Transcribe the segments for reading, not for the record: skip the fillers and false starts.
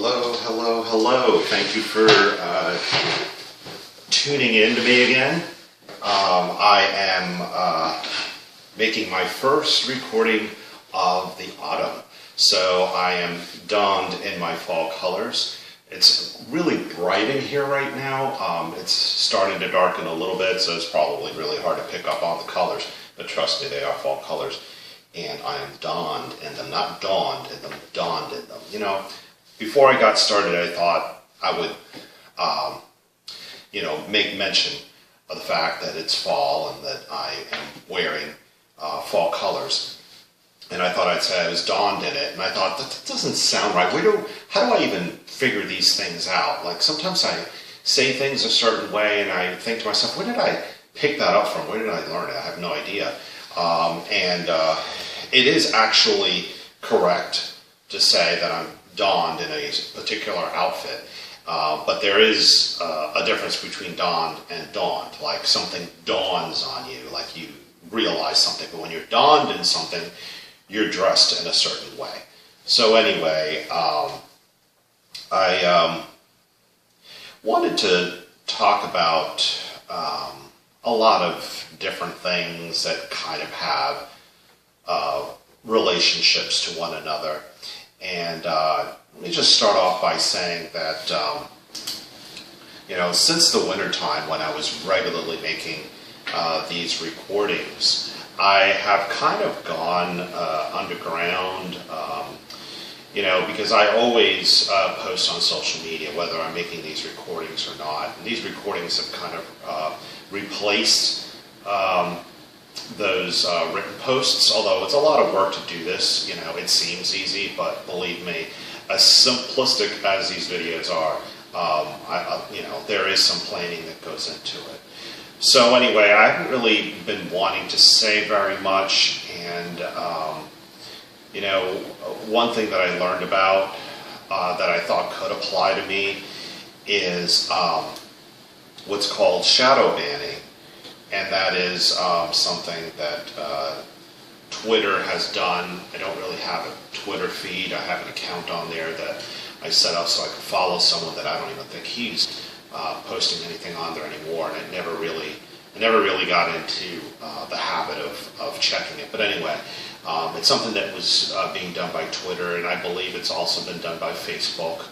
Hello, hello, hello. Thank you for tuning in to me again. I am making my first recording of the autumn. So I am donned in my fall colors. It's really bright in here right now. It's starting to darken a little bit, so it's probably really hard to pick up on the colors. But trust me, they are fall colors. And I am donned in them, not dawned in them, donned in them. You know, before I got started, I thought I would, make mention of the fact that it's fall and that I am wearing fall colors. And I thought I'd say I was donned in it, and I thought, that doesn't sound right. How do I even figure these things out? Like, sometimes I say things a certain way, and I think to myself, where did I pick that up from? Where did I learn it? I have no idea. It is actually correct to say that I'm donned in a particular outfit, but there is a difference between donned and dawned. Like, something dawns on you, like you realize something, but when you're donned in something, you're dressed in a certain way. So anyway, I wanted to talk about a lot of different things that kind of have relationships to one another. And let me just start off by saying that, since the wintertime when I was regularly making these recordings, I have kind of gone underground, because I always post on social media, whether I'm making these recordings or not. And these recordings have kind of replaced those written posts, although it's a lot of work to do this. It seems easy, but believe me, as simplistic as these videos are, there is some planning that goes into it. So anyway, I haven't really been wanting to say very much, and one thing that I learned about that I thought could apply to me is what's called shadow banning. And that is something that Twitter has done. I don't really have a Twitter feed. I have an account on there that I set up so I could follow someone that I don't even think he's posting anything on there anymore. And I never really got into the habit of checking it. But anyway, it's something that was being done by Twitter, and I believe it's also been done by Facebook.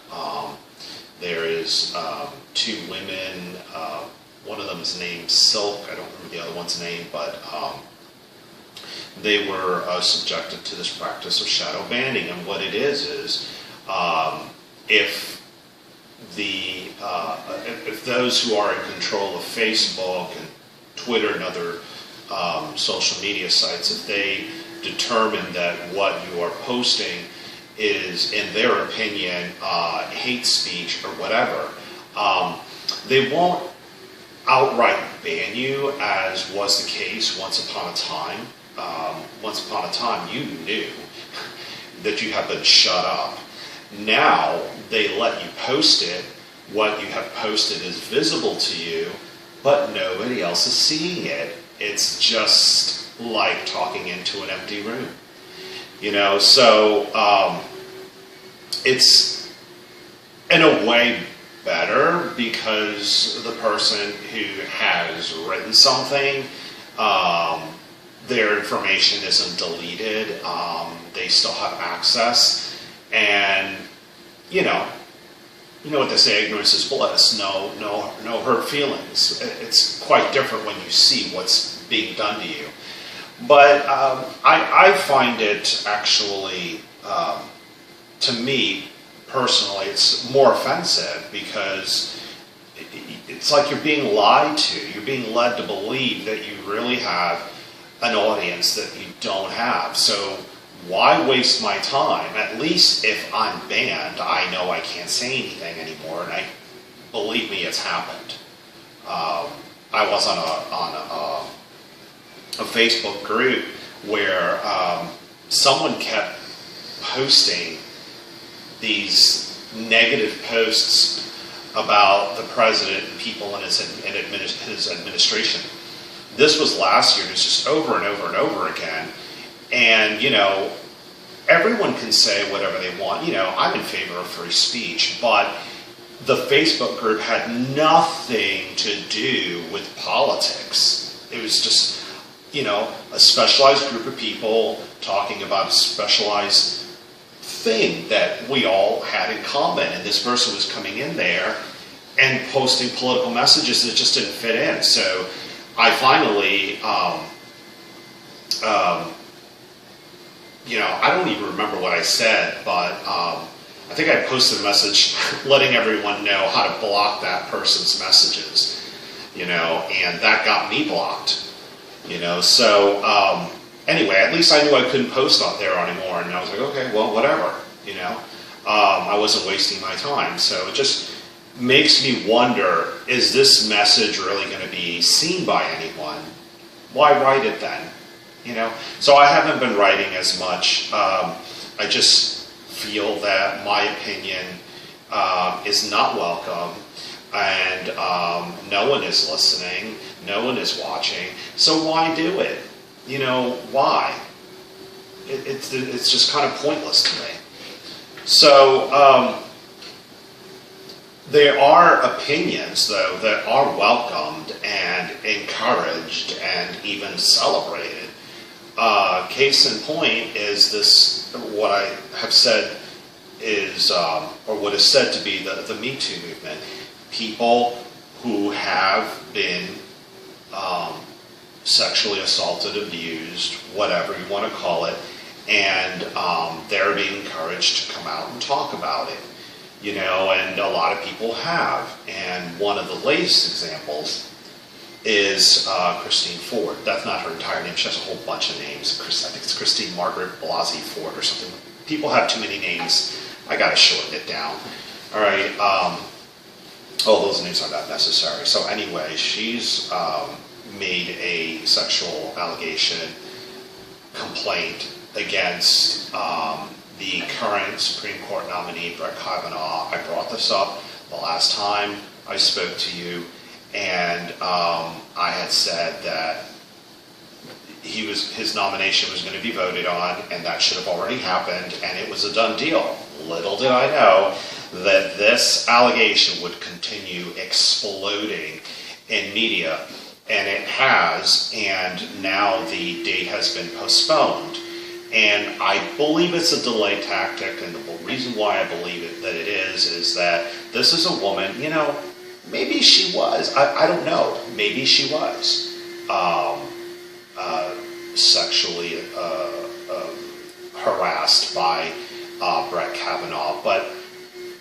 There is two women. One of them is named Silk. I don't remember the other one's name, but they were subjected to this practice of shadow banning. And what it is if those who are in control of Facebook and Twitter and other social media sites, if they determine that what you are posting is, in their opinion, hate speech or whatever, they won't outright ban you, as was the case once upon a time. Once upon a time, you knew that you have been shut up. Now, they let you post it. What you have posted is visible to you, but nobody else is seeing it. It's just like talking into an empty room. So it's, in a way, better, because the person who has written something, their information isn't deleted. They still have access, and what they say, ignorance is bliss. No hurt feelings. It's quite different when you see what's being done to you. But I find it actually, to me personally, it's more offensive, because it's like you're being lied to. You're being led to believe that you really have an audience that you don't have. So why waste my time? At least if I'm banned, I know I can't say anything anymore, and believe me, it's happened. I was on a Facebook group where someone kept posting these negative posts about the president and people in his administration. This was last year, and it's just over and over and over again. And, everyone can say whatever they want. You know, I'm in favor of free speech, but the Facebook group had nothing to do with politics. It was just, you know, a specialized group of people talking about a specialized thing that we all had in common. And this person was coming in there and posting political messages that just didn't fit in. So I finally, you know, I don't even remember what I said, but I think I posted a message letting everyone know how to block that person's messages, you know, and that got me blocked, you know. So anyway, at least I knew I couldn't post out there anymore, and I was like, okay, well, whatever, you know. I wasn't wasting my time, so it just makes me wonder, is this message really going to be seen by anyone? Why write it then? You know, so I haven't been writing as much. I just feel that my opinion is not welcome, and no one is listening, no one is watching. So why do it? You know, why? It's just kind of pointless to me. So there are opinions, though, that are welcomed and encouraged and even celebrated. Case in point is this, what I have said is, or what is said to be the Me Too movement. People who have been sexually assaulted, abused, whatever you want to call it, and they're being encouraged to come out and talk about it. You know, and a lot of people have. And one of the latest examples is Christine Ford. That's not her entire name. She has a whole bunch of names. I think it's Christine Margaret Blasey Ford or something. People have too many names. I got to shorten it down. All right. Oh, those names are not necessary. So anyway, she's made a sexual allegation complaint against the current Supreme Court nominee, Brett Kavanaugh. I brought this up the last time I spoke to you, and I had said that his nomination was going to be voted on, and that should have already happened, and it was a done deal. Little did I know that this allegation would continue exploding in media, and it has, and now the date has been postponed. And I believe it's a delay tactic, and the reason why I believe that it is that this is a woman, you know, maybe she was, I don't know, maybe she was sexually harassed by Brett Kavanaugh, but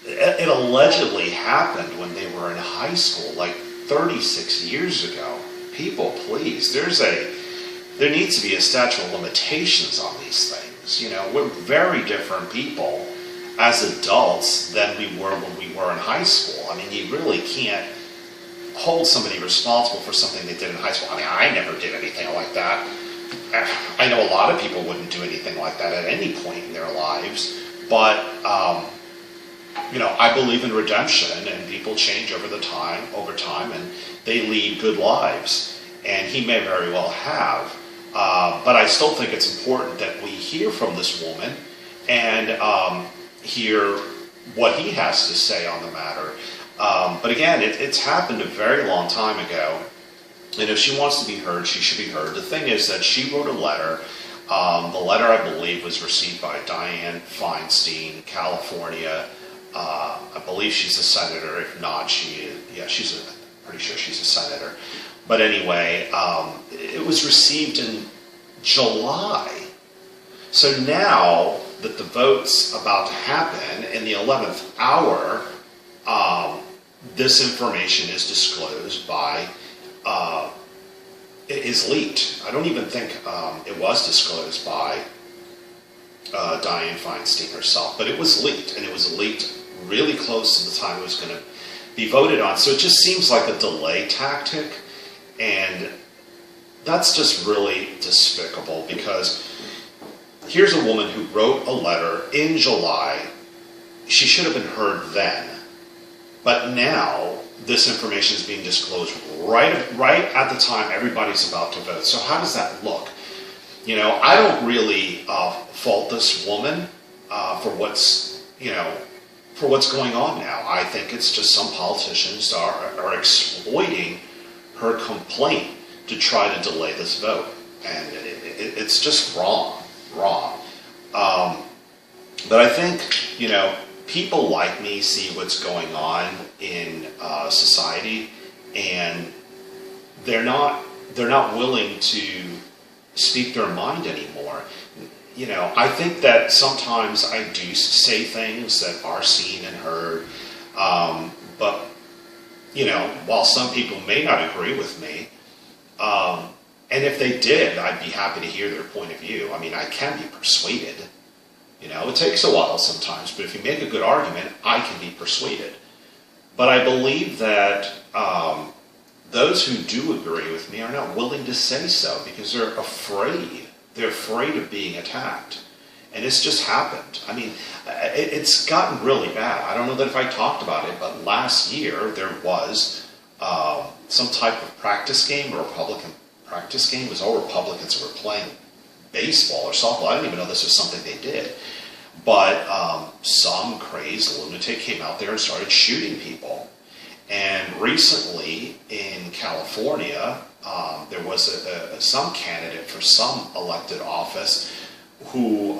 it allegedly happened when they were in high school, like 36 years ago. People, please, there needs to be a statute of limitations on these things. You know, we're very different people as adults than we were when we were in high school. I mean, you really can't hold somebody responsible for something they did in high school. I mean, I never did anything like that. I know a lot of people wouldn't do anything like that at any point in their lives, but you know, I believe in redemption, and people change over time, and they lead good lives, and he may very well have. But I still think it's important that we hear from this woman and hear what he has to say on the matter. But again, it's happened a very long time ago, and if she wants to be heard, she should be heard. The thing is that she wrote a letter. The letter, I believe, was received by Dianne Feinstein, California. I believe she's a senator. If not, pretty sure she's a senator. But anyway, it was received in July. So now that the vote's about to happen in the 11th hour, this information is disclosed by, is leaked. I don't even think it was disclosed by Dianne Feinstein herself, but it was leaked, and it was leaked really close to the time it was going to be voted on. So it just seems like a delay tactic, and that's just really despicable, because here's a woman who wrote a letter in July. She should have been heard then, but now this information is being disclosed right at the time everybody's about to vote. So how does that look? You know, I don't really fault this woman for what's going on now. I think it's just some politicians are exploiting her complaint to try to delay this vote, and it's just wrong. But I think, you know, people like me see what's going on in society, and they're not willing to speak their mind anymore. You know, I think that sometimes I do say things that are seen and heard, but, you know, while some people may not agree with me, and if they did, I'd be happy to hear their point of view. I mean, I can be persuaded. You know, it takes a while sometimes, but if you make a good argument, I can be persuaded. But I believe that those who do agree with me are not willing to say so because they're afraid. They're afraid of being attacked. And it's just happened. I mean, it's gotten really bad. I don't know that if I talked about it, but last year there was some type of practice game, a Republican practice game. It was all Republicans who were playing baseball or softball. I didn't even know this was something they did. But some crazed lunatic came out there and started shooting people. And recently in California, there was some candidate for some elected office who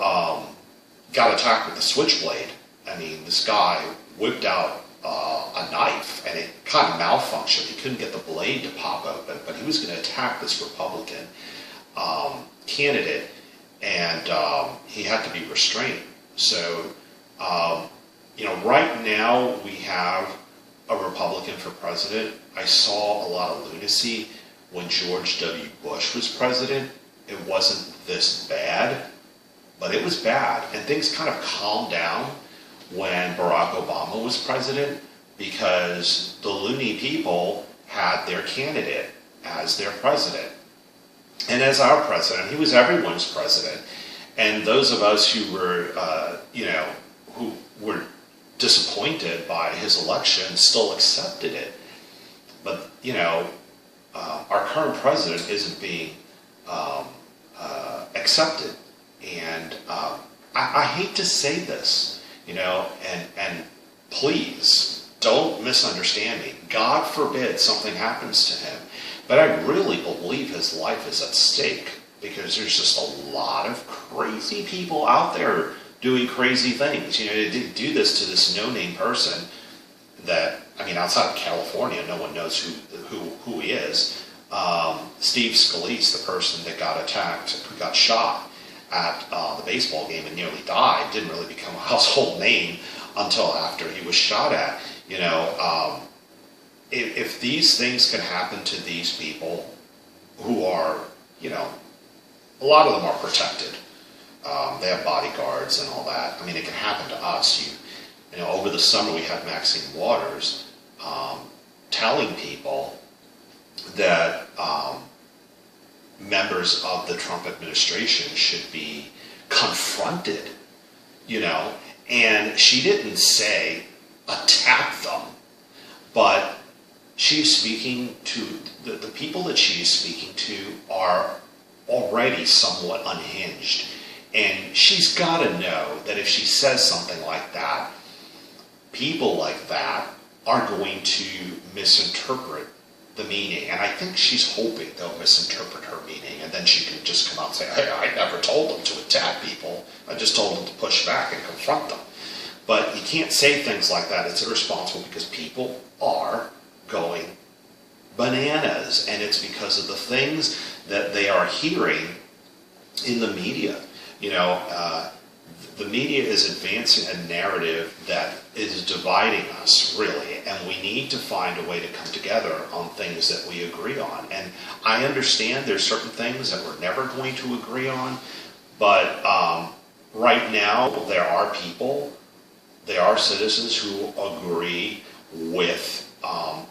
got attacked with a switchblade. I mean, this guy whipped out a knife, and it kind of malfunctioned. He couldn't get the blade to pop open, but he was going to attack this Republican candidate, and he had to be restrained. So, you know, right now we have a Republican for president. I saw a lot of lunacy when George W. Bush was president. It wasn't this bad, but it was bad. And things kind of calmed down when Barack Obama was president because the loony people had their candidate as their president. And as our president, he was everyone's president. And those of us who were, you know, who were disappointed by his election still accepted it. But, you know, our current president isn't being accepted. And I hate to say this, you know, and please don't misunderstand me. God forbid something happens to him. But I really believe his life is at stake because there's just a lot of crazy people out there doing crazy things. You know, they do this to this no-name person that, I mean, outside of California, no one knows who he is. Steve Scalise, the person that got attacked, who got shot at the baseball game and nearly died, didn't really become a household name until after he was shot at. You know, if these things can happen to these people who are, you know, a lot of them are protected. They have bodyguards and all that. I mean, it can happen to us. You know, over the summer we had Maxine Waters telling people that members of the Trump administration should be confronted, you know, and she didn't say attack them, but she's speaking to, the people that she's speaking to are already somewhat unhinged. And she's got to know that if she says something like that, people like that are going to misinterpret the meaning. And I think she's hoping they'll misinterpret her meaning, and then she can just come out and say, hey, I never told them to attack people. I just told them to push back and confront them. But you can't say things like that. It's irresponsible because people are going bananas, and it's because of the things that they are hearing in the media. You know, the media is advancing a narrative that is dividing us, really, and we need to find a way to come together on things that we agree on. And I understand there's certain things that we're never going to agree on, but right now there are people, there are citizens who agree with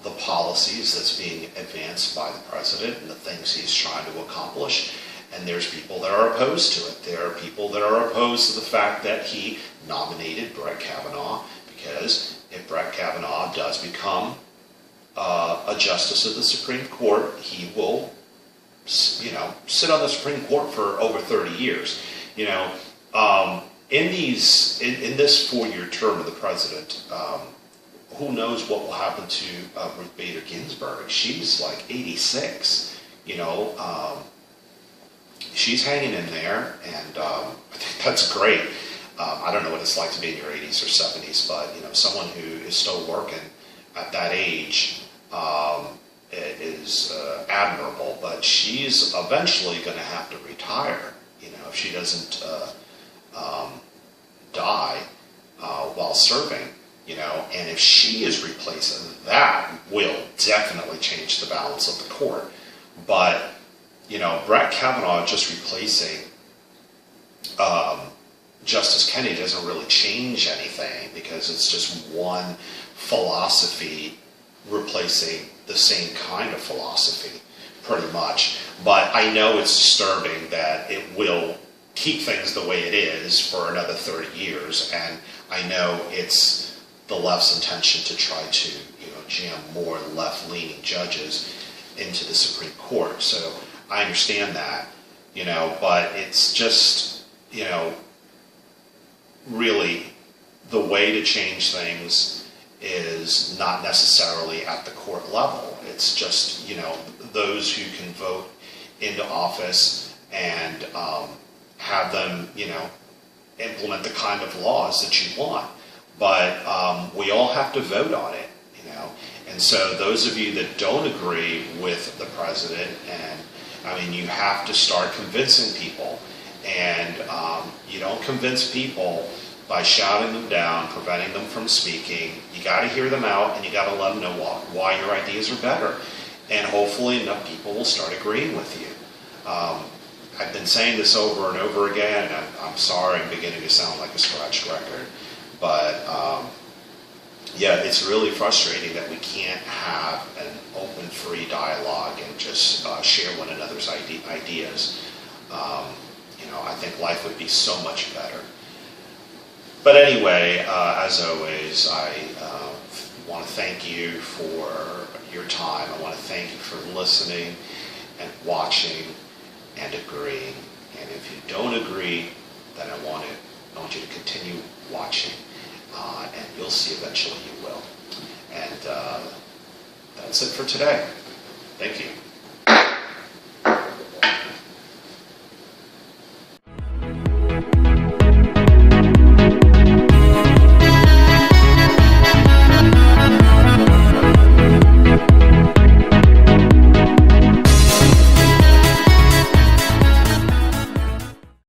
the policies that's being advanced by the president and the things he's trying to accomplish. And there's people that are opposed to it. There are people that are opposed to the fact that he nominated Brett Kavanaugh, because if Brett Kavanaugh does become a justice of the Supreme Court, he will sit on the Supreme Court for over 30 years. In this 4-year term of the president, who knows what will happen to Ruth Bader Ginsburg? She's like 86. She's hanging in there, and I think that's great. I don't know what it's like to be in your 80s or 70s, but someone who is still working at that age is admirable. But she's eventually going to have to retire. If she doesn't die while serving. And if she is replaced, that will definitely change the balance of the court. But Brett Kavanaugh just replacing Justice Kennedy doesn't really change anything, because it's just one philosophy replacing the same kind of philosophy, pretty much. But I know it's disturbing that it will keep things the way it is for another 30 years, and I know it's the left's intention to try to jam more left-leaning judges into the Supreme Court. So I understand that, but it's just, really the way to change things is not necessarily at the court level. It's just, those who can vote into office and have them, implement the kind of laws that you want. But we all have to vote on it, And so those of you that don't agree with the president, and you have to start convincing people. And you don't convince people by shouting them down, preventing them from speaking. You got to hear them out, and you got to let them know why your ideas are better. And hopefully enough people will start agreeing with you. I've been saying this over and over again, and I'm sorry I'm beginning to sound like a scratched record. But it's really frustrating that we can't have an open, free dialogue and just share one another's ideas. I think life would be so much better. But anyway, as always, I want to thank you for your time. I want to thank you for listening and watching and agreeing. And if you don't agree, then I want you to continue watching, and you'll see eventually you will. And that's it for today. Thank you.